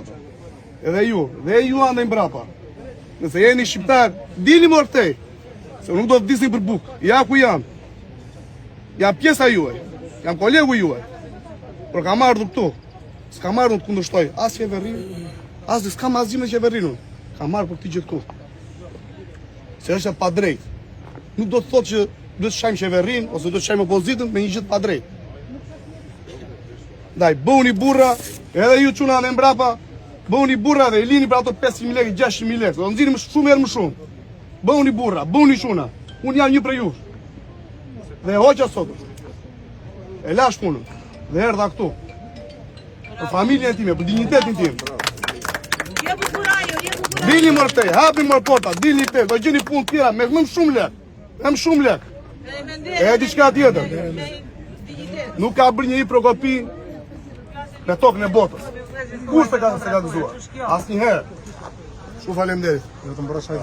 prapa. Edhe ju andaj mbrapa. Nëse jeni shqiptar, dini më ortej. Se nuk do të vdisni për bukë. Ja ku jam. Jam pjesa juaj. Jam kolegu juaj. Por kam ardhur këtu. S'kam ardhur të kundërshtoj as qeverinë, as s'kam asgjë me qeverinë. Kam ardhur për këtë gjë këtu. Se është e padrejtë. Nuk do të thotë që do të shajmë qeverinë ose do të shajmë opozitën me një gjë të padrejtë. Ndaj, bëuni burra, edhe ju çuna në mbrapa, bëuni burra dhe i lini për ato 500.000 lekë, 600.000 lekë. Do nxirrim shumë herë më shumë. Bëuni burra, bëuni çuna. Unë jam një prej jush. Dhe hoqja sot. E lash punën dhe erdha këtu. Për familjen time, për dinjitetin tim. Dini mërtej, hapi mërë porta, dini te, do gjeni punë tjera, me më shumë lek. Me më shumë lek. E diçka tjetër. Nuk ka bërë një i prokopi me tokën e botës. Kur se ka gëzuar? Asnjëherë. Shumë faleminderit. Vetëm bëra shaj.